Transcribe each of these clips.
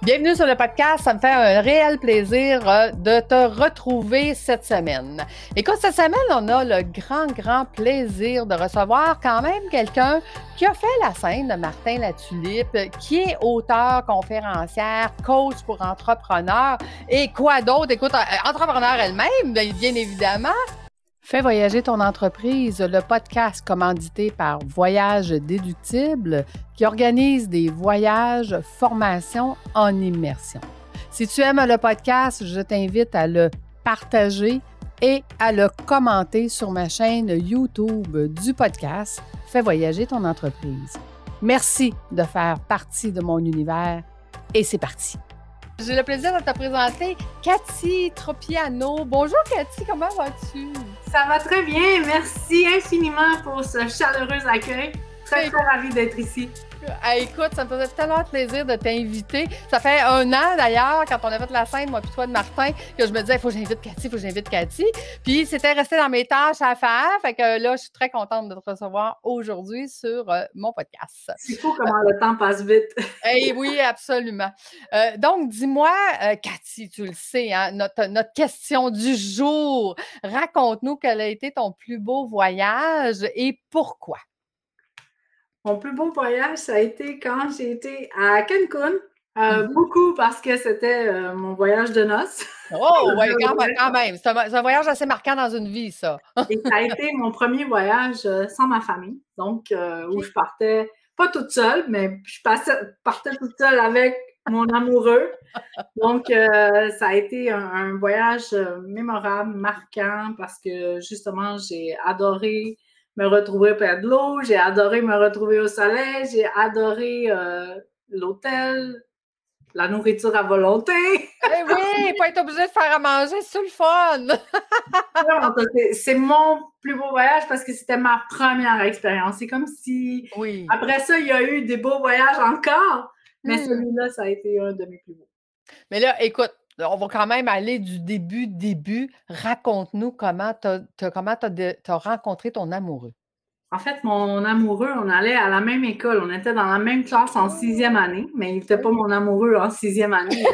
Bienvenue sur le podcast. Ça me fait un réel plaisir de te retrouver cette semaine. Écoute, cette semaine, on a le grand plaisir de recevoir quand même quelqu'un qui a fait la scène de Martin Latulippe, qui est auteur, conférencière, coach pour entrepreneurs et quoi d'autre? Écoute, entrepreneur elle-même, bien évidemment. Fais voyager ton entreprise, le podcast commandité par Voyage Déductible qui organise des voyages, formations en immersion. Si tu aimes le podcast, je t'invite à le partager et à le commenter sur ma chaîne YouTube du podcast Fais voyager ton entreprise. Merci de faire partie de mon univers et c'est parti. J'ai le plaisir de te présenter Cathy Tropiano. Bonjour Cathy, comment vas-tu? Ça va très bien, merci infiniment pour ce chaleureux accueil. Très ravie d'être ici. Écoute, ça me faisait tellement plaisir de t'inviter. Ça fait 1 an d'ailleurs, quand on a fait la scène, moi puis toi de Martin, que je me disais, il faut que j'invite Cathy. Puis c'était resté dans mes tâches à faire. Fait que là, je suis très contente de te recevoir aujourd'hui sur mon podcast. C'est fou comment le temps passe vite. Oui, absolument. Donc, dis-moi, Cathy, tu le sais, hein, notre question du jour. Raconte-nous quel a été ton plus beau voyage et pourquoi? Mon plus beau voyage, ça a été quand j'ai été à Cancun. Beaucoup parce que c'était mon voyage de noces. Oh, oui, quand même. C'est un voyage assez marquant dans une vie, ça. Et ça a été mon premier voyage sans ma famille. Donc, où je partais, pas toute seule, mais je partais toute seule avec mon amoureux. Donc, ça a été un voyage mémorable, marquant, parce que justement, j'ai adoré me retrouver près de l'eau, j'ai adoré me retrouver au soleil, j'ai adoré l'hôtel, la nourriture à volonté. Oui, pas être obligé de faire à manger, c'est le fun! C'est mon plus beau voyage parce que c'était ma première expérience. C'est comme si, après ça, il y a eu des beaux voyages encore, mais celui-là, ça a été un de mes plus beaux. Mais là, écoute, on va quand même aller du début. Raconte-nous comment t'as rencontré ton amoureux. En fait, mon amoureux, on allait à la même école. On était dans la même classe en 6e année, mais il n'était pas mon amoureux en 6e année.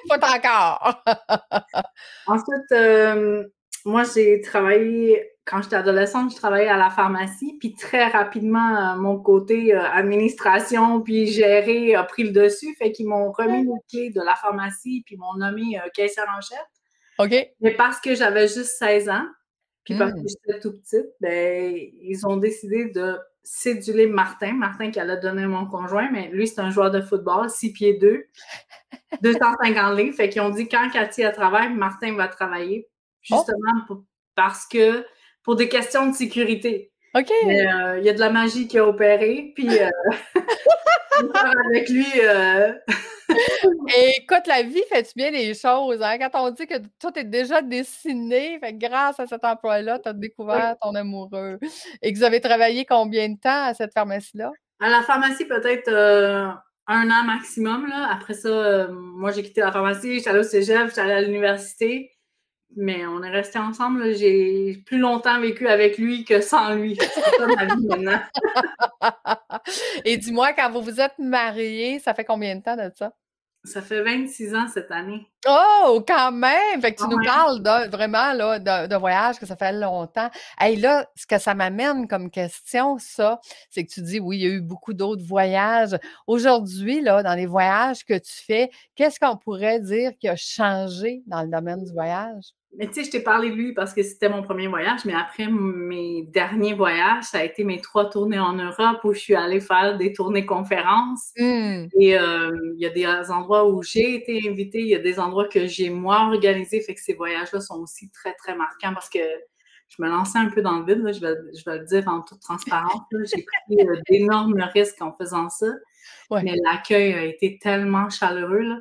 Pas encore! Ensuite, moi, j'ai travaillé, quand j'étais adolescente, je travaillais à la pharmacie, puis très rapidement, mon côté administration puis gérer a pris le dessus, fait qu'ils m'ont remis les clés de la pharmacie puis m'ont nommé caissière en chef. OK. Mais parce que j'avais juste 16 ans, puis parce que j'étais tout petite, ben, ils ont décidé de céduler Martin qui allait donner mon conjoint, mais lui, c'est un joueur de football, 6 pieds 2, 250 livres. Fait qu'ils ont dit, quand Cathy travaille, Martin va travailler, justement parce que, pour des questions de sécurité. OK. Mais il y a de la magie qui a opéré, puis avec lui... Écoute, la vie fait-tu bien les choses, hein? Quand on dit que tout est déjà dessiné, fait que grâce à cet emploi-là, tu as découvert ton amoureux. Et que vous avez travaillé combien de temps à cette pharmacie-là? À la pharmacie, peut-être 1 an maximum, là. Après ça, moi, j'ai quitté la pharmacie, j'étais allée au cégep, j'étais allée à l'université, mais on est restés ensemble, là. J'ai plus longtemps vécu avec lui que sans lui. C'est ça ma vie maintenant. Et dis-moi, quand vous vous êtes mariés, ça fait combien de temps de ça? Ça fait 26 ans cette année. Oh, quand même! Fait que tu nous parles vraiment là, de voyage, que ça fait longtemps. Hey, là, ce que ça m'amène comme question, ça, c'est que tu dis, oui, il y a eu beaucoup d'autres voyages. Aujourd'hui, là, dans les voyages que tu fais, qu'est-ce qu'on pourrait dire qui a changé dans le domaine du voyage? Mais tu sais, je t'ai parlé de lui parce que c'était mon premier voyage, mais après mes derniers voyages, ça a été mes 3 tournées en Europe où je suis allée faire des tournées conférences. Et il y a des endroits où j'ai été invitée, il y a des endroits que j'ai moi organisés, fait que ces voyages-là sont aussi très, très marquants parce que je me lançais un peu dans le vide, là, je vais le dire en toute transparence. J'ai pris d'énormes risques en faisant ça, mais l'accueil a été tellement chaleureux, là.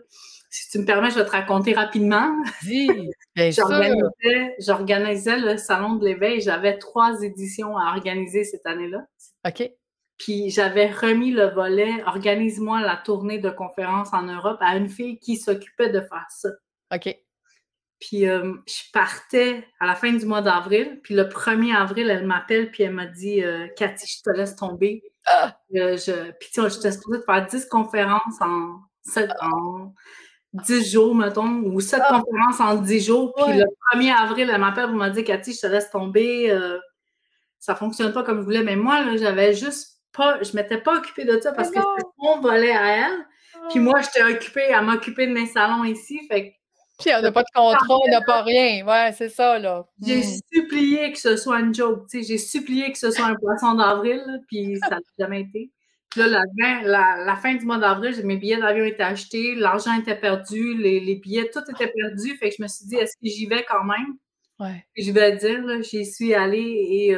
Si tu me permets, je vais te raconter rapidement. Dis, bien sûr. J'organisais le Salon de l'éveil. J'avais 3 éditions à organiser cette année-là. OK. Puis j'avais remis le volet « Organise-moi la tournée de conférences en Europe » à une fille qui s'occupait de faire ça. OK. Puis je partais à la fin du mois d'avril. Puis le 1er avril, elle m'appelle puis elle m'a dit « Cathy, je te laisse tomber. » Puis tu sais, j'étais supposée de faire 10 conférences en 10 jours, mettons, ou 7 conférences en 10 jours. Puis le 1er avril, elle m'appelle pour me dire, Cathy, je te laisse tomber, ça fonctionne pas comme je voulais. Mais moi, là, j'avais juste pas, je m'étais pas occupée de ça parce que c'était son volet à elle. Puis moi, j'étais occupée à m'occuper de mes salons ici. Fait que puis on n'a pas de contrat, on n'a pas rien. Ouais, c'est ça, là. J'ai supplié que ce soit une joke, tu sais. J'ai supplié que ce soit un poisson d'avril, puis ça n'a jamais été. Puis là, la fin du mois d'avril, mes billets d'avion étaient achetés, l'argent était perdu, les billets, tout était perdu. Fait que je me suis dit, est-ce que j'y vais quand même? Ouais. Puis je vais te dire, là, j'y suis allée et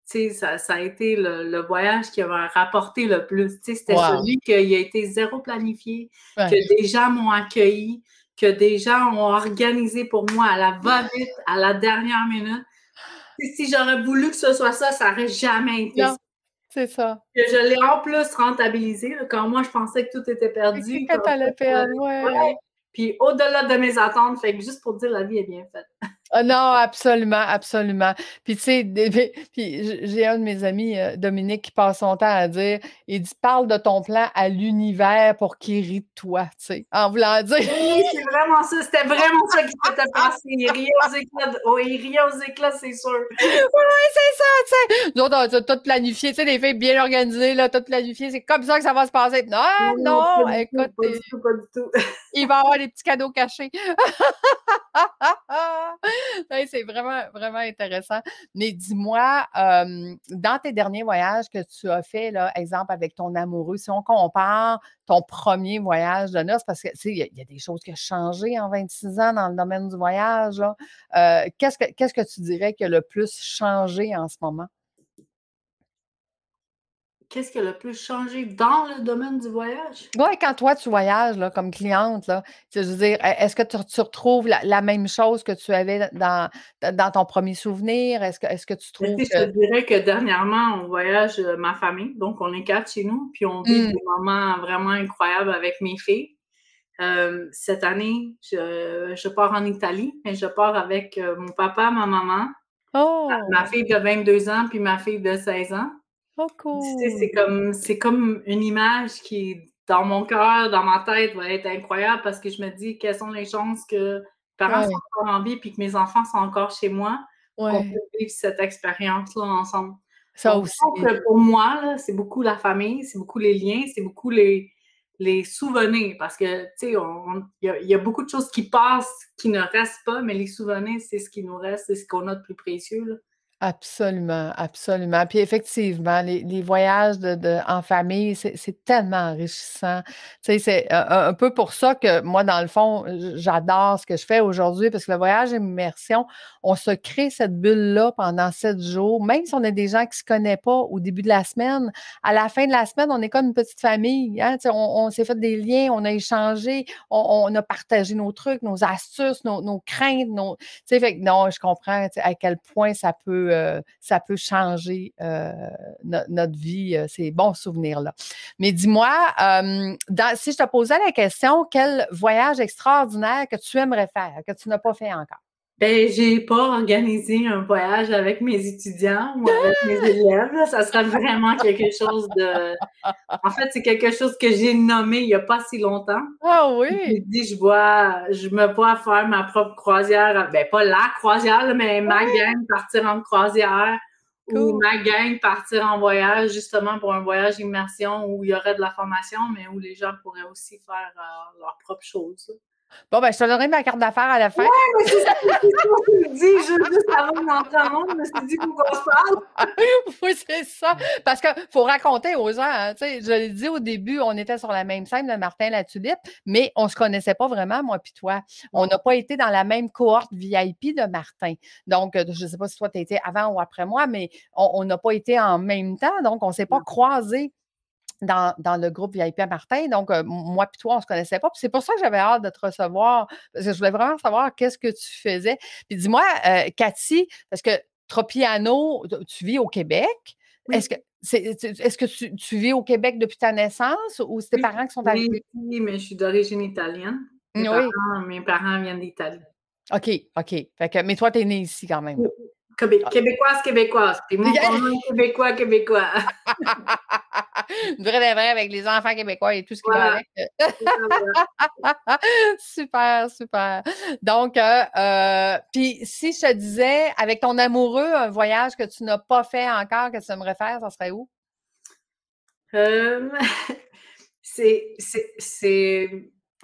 tu sais, ça a été le voyage qui m'a rapporté le plus. Tu sais, c'était celui qui a été zéro planifié, que des gens m'ont accueilli, que des gens ont organisé pour moi à la va-vite, à la dernière minute. Si j'aurais voulu que ce soit ça, ça n'aurait jamais été ça. C'est ça. Que je l'ai en plus rentabilisé, là, quand moi, je pensais que tout était perdu. Quand t'allais perdre, ouais. Puis au-delà de mes attentes, fait que juste pour dire, la vie est bien faite. Non, absolument, absolument. Puis, tu sais, puis j'ai un de mes amis, Dominique, qui passe son temps à dire, il dit, parle de ton plan à l'univers pour qu'il rit de toi, tu sais, en voulant dire. Oui, c'est vraiment ça. C'était vraiment ça qui s'était passé. Il riait aux éclats. Il riait aux éclats, c'est sûr. Oui, c'est ça, tu sais. Nous autres, on a tout planifié, tu sais, des filles bien organisées, là, tout planifié. C'est comme ça que ça va se passer. Non, écoute. Pas du tout. Il va y avoir des petits cadeaux cachés. C'est vraiment, vraiment intéressant. Mais dis-moi, dans tes derniers voyages que tu as fait, là, exemple avec ton amoureux, si on compare ton premier voyage de noces, parce que tu sais, il y a des choses qui ont changé en 26 ans dans le domaine du voyage. Qu'est-ce que tu dirais qui a le plus changé en ce moment? Qu'est-ce qui a le plus changé dans le domaine du voyage? Oui, quand toi, tu voyages là, comme cliente, là, je veux dire, est-ce que tu retrouves la même chose que tu avais dans ton premier souvenir? Est-ce que tu trouves Je te dirais que dernièrement, on voyage ma famille, donc on est 4 chez nous, puis on vit des moments vraiment incroyables avec mes filles. Cette année, je pars en Italie, mais je pars avec mon papa, ma maman, ma fille de 22 ans, puis ma fille de 16 ans. Oh, cool. Tu sais, c'est comme une image qui, dans mon cœur, dans ma tête, va être incroyable parce que je me dis quelles sont les chances que mes parents sont encore en vie puis que mes enfants sont encore chez moi, qu'on peut vivre cette expérience-là ensemble. Ça donc, aussi. Je pense que pour moi, là, c'est beaucoup la famille, c'est beaucoup les liens, c'est beaucoup les souvenirs parce que, tu sais, il y a beaucoup de choses qui passent, qui ne restent pas, mais les souvenirs, c'est ce qui nous reste, c'est ce qu'on a de plus précieux, là. Absolument, absolument. Puis effectivement, les voyages en famille, c'est tellement enrichissant. Tu sais, c'est un peu pour ça que moi, dans le fond, j'adore ce que je fais aujourd'hui parce que le voyage immersion, on se crée cette bulle-là pendant 7 jours, même si on a des gens qui ne se connaissent pas au début de la semaine. À la fin de la semaine, on est comme une petite famille. Hein? Tu sais, on s'est fait des liens, on a échangé, on a partagé nos trucs, nos astuces, nos craintes. Tu sais, fait que non, je comprends à quel point ça peut changer notre vie, ces bons souvenirs-là. Mais dis-moi, si je te posais la question, quel voyage extraordinaire que tu aimerais faire, que tu n'as pas fait encore? Ben, j'ai pas organisé un voyage avec mes étudiants ou avec mes élèves. Là. Ça serait vraiment quelque chose de... En fait, c'est quelque chose que j'ai nommé il y a pas si longtemps. Ah oui? J'ai dit, je me vois faire ma propre croisière. Ben, pas la croisière, mais ma gang partir en croisière ou ma gang partir en voyage, justement pour un voyage immersion où il y aurait de la formation, mais où les gens pourraient aussi faire leurs propres choses. Bon, ben, je te donnerai ma carte d'affaires à la fin. Ouais, mais c'est ça que je me dis, juste avant d'entrer en monde, je me suis dit, faut qu'on se parle. Oui, c'est ça. Parce qu'il faut raconter aux gens, hein, tu sais, je l'ai dit au début, on était sur la même scène, le Martin la Tulipe, mais on ne se connaissait pas vraiment, moi puis toi. On n'a pas été dans la même cohorte VIP de Martin. Donc, je ne sais pas si toi, tu étais avant ou après moi, mais on n'a pas été en même temps, donc on ne s'est pas croisés dans le groupe VIP à Martin. Donc, moi puis toi, on ne se connaissait pas. Puis c'est pour ça que j'avais hâte de te recevoir, parce que je voulais vraiment savoir qu'est-ce que tu faisais. Puis dis-moi, Cathy, parce que Tropiano, tu vis au Québec. Oui. Est-ce que tu vis au Québec depuis ta naissance ou c'est tes parents qui sont arrivés? Oui, mais je suis d'origine italienne. Mes parents viennent d'Italie. OK. Mais toi, tu es née ici quand même. Québécoise. Puis mon nom est québécois. Vrai de vrai avec les enfants québécois et tout ce qui va avec. Super, super. Donc, puis si je te disais, avec ton amoureux, un voyage que tu n'as pas fait encore, que tu aimerais faire, ça serait où?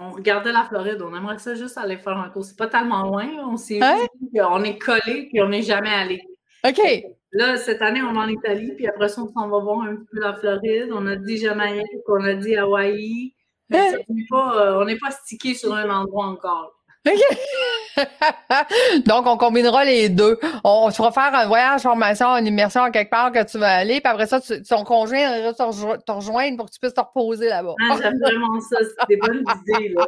On regardait la Floride, on aimerait ça juste aller faire un tour. C'est pas tellement loin, on s'est Hein? juste dit qu'on est collés puis on n'est jamais allé. OK. Là, cette année, on va en Italie, puis après ça, on s'en va voir un petit peu la Floride. On a dit Jamaïque, on a dit Hawaï. Mais ça, on n'est pas stické sur un endroit encore. OK. Donc, on combinera les deux. On se fera faire un voyage, formation, une immersion à quelque part que tu vas aller, puis après ça, ton conjoint va te rejoindre pour que tu puisses te reposer là-bas. Ah, j'aime vraiment ça. C'est des bonnes idées, là.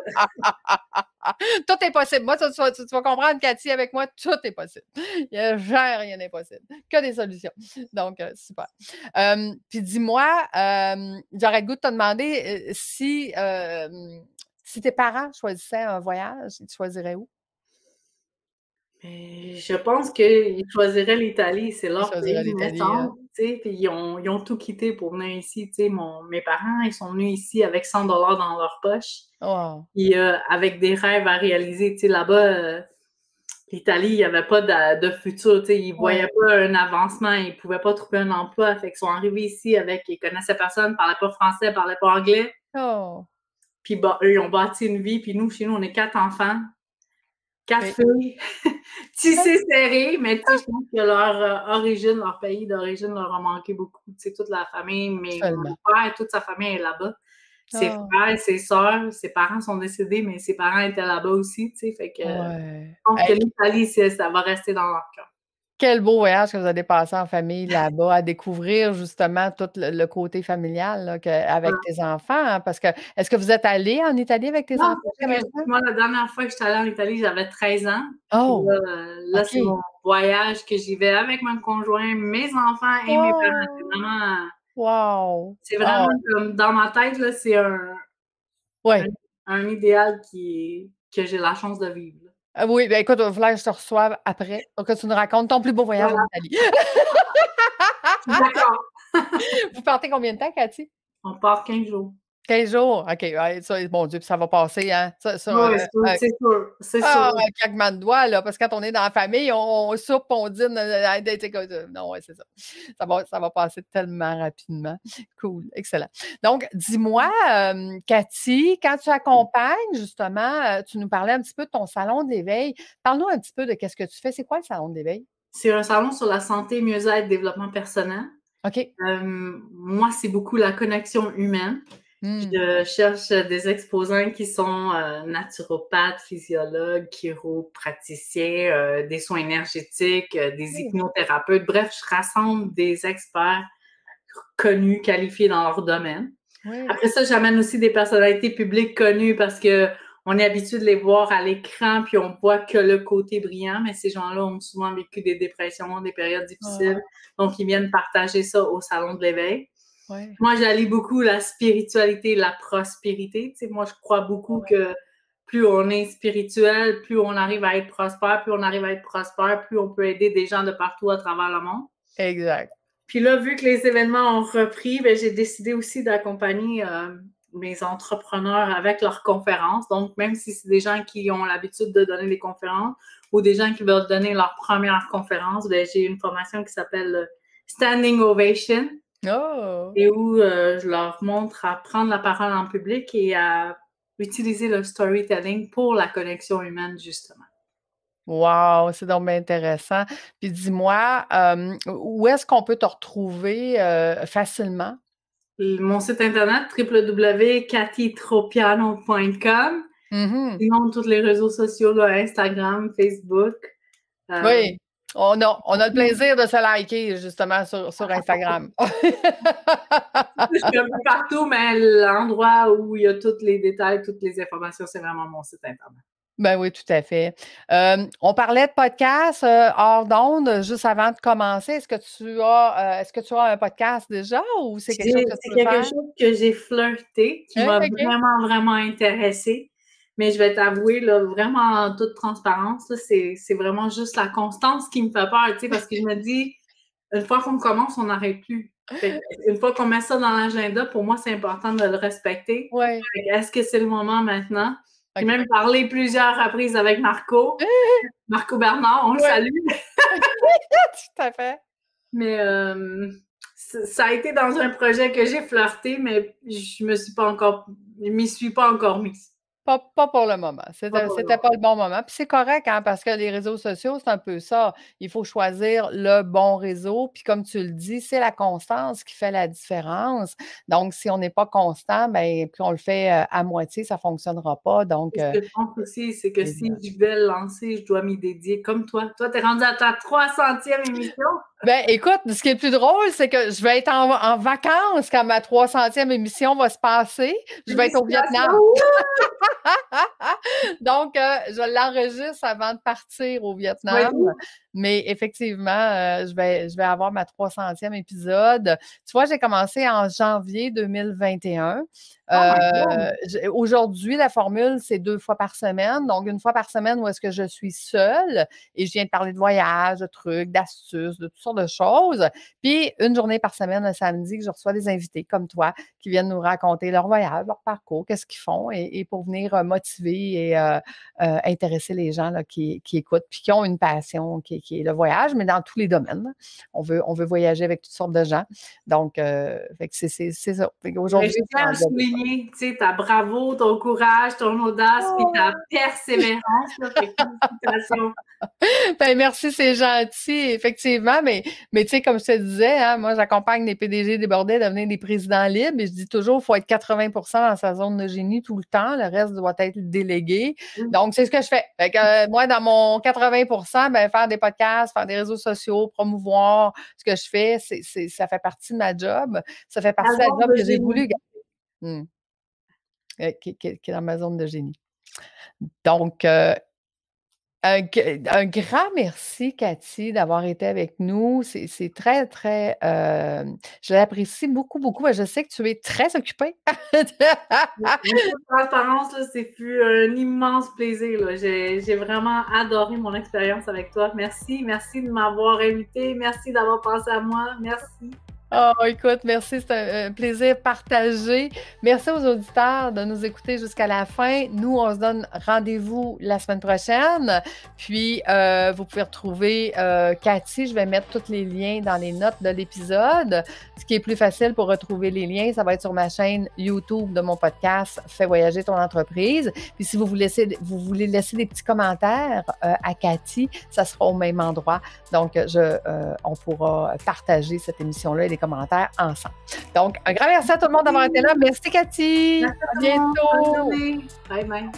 Tout est possible. Moi, tu vas comprendre, Cathy, avec moi, tout est possible. Il n'y a jamais rien d'impossible. Que des solutions. Donc, super. Puis dis-moi, j'aurais le goût de te demander si tes parents choisissaient un voyage, ils choisiraient où? Je pense qu'ils choisiraient l'Italie, c'est leur pays de naissance, tu sais, puis ils ont tout quitté pour venir ici, tu sais. Mes parents, ils sont venus ici avec 100 $ dans leur poche, et avec des rêves à réaliser, tu sais, là-bas, l'Italie, il n'y avait pas de futur, tu sais, ils voyaient pas un avancement, ils pouvaient pas trouver un emploi, fait qu'ils sont arrivés ici ils connaissaient personne, parlaient pas français, parlaient pas anglais. Puis eux, ils ont bâti une vie, puis nous, chez nous, on est 4 enfants. 4 filles, tissées serrées, mais tu sais, je pense que leur origine, leur pays d'origine leur a manqué beaucoup. Tu sais, toute la famille, mon père, toute sa famille est là-bas. Ses frères, ses sœurs, ses parents sont décédés, mais ses parents étaient là-bas aussi, tu sais, fait que je pense que l'Italie, ça va rester dans leur cœur. Quel beau voyage que vous avez passé en famille là-bas, à découvrir justement tout le côté familial là, avec tes enfants. Hein, parce que, est-ce que vous êtes allé en Italie avec tes enfants? Moi, la dernière fois que j'étais allée en Italie, j'avais 13 ans. Oh! Là c'est mon voyage que j'y vais avec mon conjoint, mes enfants et mes parents. C'est vraiment... Wow! C'est vraiment comme, dans ma tête, là, c'est un idéal que j'ai la chance de vivre. Oui, bien écoute, il va falloir que je te reçoive après pour que tu nous racontes ton plus beau voyage en Italie. D'accord. Vous partez combien de temps, Cathy? On part 15 jours. 15 jours? OK. Ça, mon Dieu, puis ça va passer, hein? Oui, c'est sûr. C'est sûr. Un claquement de doigts, là, parce que quand on est dans la famille, on soupe, on dîne. Non, ouais, c'est ça. Ça va passer tellement rapidement. Cool. Excellent. Donc, dis-moi, Cathy, quand tu accompagnes, justement, tu nous parlais un petit peu de ton salon de l'éveil. Parle-nous un petit peu de qu'est-ce que tu fais. C'est quoi le salon de l'éveil? C'est un salon sur la santé, mieux-être, développement personnel. OK. Moi, c'est beaucoup la connexion humaine. Je cherche des exposants qui sont naturopathes, physiologues, chiropraticiens, des soins énergétiques, des hypnothérapeutes. Bref, je rassemble des experts connus, qualifiés dans leur domaine. Après ça, j'amène aussi des personnalités publiques connues parce que on est habitué de les voir à l'écran puis on voit que le côté brillant, mais ces gens-là ont souvent vécu des dépressions, des périodes difficiles. Donc, ils viennent partager ça au Salon de l'éveil. Moi, j'allie beaucoup la spiritualité et la prospérité. Tu sais, moi, je crois beaucoup que plus on est spirituel, plus on arrive à être prospère, plus on arrive à être prospère, plus on peut aider des gens de partout à travers le monde. Exact. Puis là, vu que les événements ont repris, j'ai décidé aussi d'accompagner mes entrepreneurs avec leurs conférences. Donc, même si c'est des gens qui ont l'habitude de donner des conférences ou des gens qui veulent donner leur première conférence, j'ai une formation qui s'appelle Standing Ovation. Et où je leur montre à prendre la parole en public et à utiliser le storytelling pour la connexion humaine, justement. Wow, c'est donc bien intéressant. Puis dis-moi, où est-ce qu'on peut te retrouver facilement? Mon site internet, www.cathytropiano.com. Sinon, tous les réseaux sociaux, là, Instagram, Facebook. Oui, on a le plaisir de se liker, justement, sur Instagram. Je suis un peu partout, mais l'endroit où il y a tous les détails, toutes les informations, c'est vraiment mon site internet. Ben oui, tout à fait. On parlait de podcast hors d'onde juste avant de commencer. Est-ce que tu as un podcast déjà ou c'est quelque chose que tu veux faire? C'est quelque chose que j'ai flirté, qui m'a vraiment, vraiment intéressée. Mais je vais t'avouer, là, vraiment en toute transparence, là, c'est vraiment juste la constance qui me fait peur, tu sais, parce que je me dis, une fois qu'on commence, on n'arrête plus. Une fois qu'on met ça dans l'agenda, pour moi, c'est important de le respecter. Ouais. Est-ce que c'est le moment maintenant? J'ai même parlé plusieurs reprises avec Marco Bernard, on le salue. Tout à fait. Mais ça a été dans un projet que j'ai flirté, mais je m'y suis pas encore mise. Pas pour le moment. C'était pas le bon moment. Puis c'est correct, hein, parce que les réseaux sociaux, c'est un peu ça. Il faut choisir le bon réseau. Puis comme tu le dis, c'est la constance qui fait la différence. Donc, si on n'est pas constant, ben, puis on le fait à moitié, ça ne fonctionnera pas. Donc, ce que je pense aussi, c'est que si je vais le lancer, je dois m'y dédier comme toi. Toi, tu es rendu à ta 300e émission. Ben, écoute, ce qui est le plus drôle, c'est que je vais être en vacances quand ma 300e émission va se passer. Je vais être au Vietnam. Donc, je l'enregistre avant de partir au Vietnam. Mais effectivement, je vais avoir ma 300e épisode. Tu vois, j'ai commencé en janvier 2021. Aujourd'hui, la formule, c'est 2 fois par semaine. Donc, 1 fois par semaine où est-ce que je suis seule et je viens de parler de voyage, de trucs, d'astuces, de toutes sortes de choses. Puis, 1 journée par semaine, le samedi, que je reçois des invités comme toi qui viennent nous raconter leur voyage, leur parcours, qu'est-ce qu'ils font et pour venir motiver et intéresser les gens là, qui écoutent puis qui ont une passion qui est le voyage, mais dans tous les domaines. On veut voyager avec toutes sortes de gens. Donc, c'est ça. Aujourd'hui, je tiens à souligner, tu sais, ta bravo, ton courage, ton audace, puis ta persévérance. Félicitations. Ben, merci, c'est gentil, effectivement. Mais tu sais, comme je te disais, hein, moi, j'accompagne les PDG débordés à devenir des présidents libres et je dis toujours, il faut être 80% dans sa zone de génie tout le temps. Le reste doit être délégué. Donc, c'est ce que je fais. Fait que, moi, dans mon 80%, ben, faire des podcasts, faire des réseaux sociaux, promouvoir ce que je fais, ça fait partie de ma job. Ça fait partie de la job que j'ai voulu garder. Qui est dans ma zone de génie. Donc, un grand merci, Cathy, d'avoir été avec nous. C'est très, très... je l'apprécie beaucoup, beaucoup. Je sais que tu es très occupée. En toute transparence, ce fut un immense plaisir. J'ai vraiment adoré mon expérience avec toi. Merci de m'avoir invité. Merci d'avoir pensé à moi. Merci. Oh, écoute, merci, c'est un plaisir partagé. Merci aux auditeurs de nous écouter jusqu'à la fin. Nous, on se donne rendez-vous la semaine prochaine. Puis, vous pouvez retrouver Cathy. Je vais mettre tous les liens dans les notes de l'épisode. Ce qui est plus facile pour retrouver les liens, ça va être sur ma chaîne YouTube de mon podcast « Fais voyager ton entreprise ». Puis, si vous voulez laisser des petits commentaires à Cathy, ça sera au même endroit. Donc, on pourra partager cette émission-là et les commentaires ensemble. Donc, un grand merci à tout le monde d'avoir été là. Merci, Cathy. Merci à bientôt. Bonne journée. Bye bye.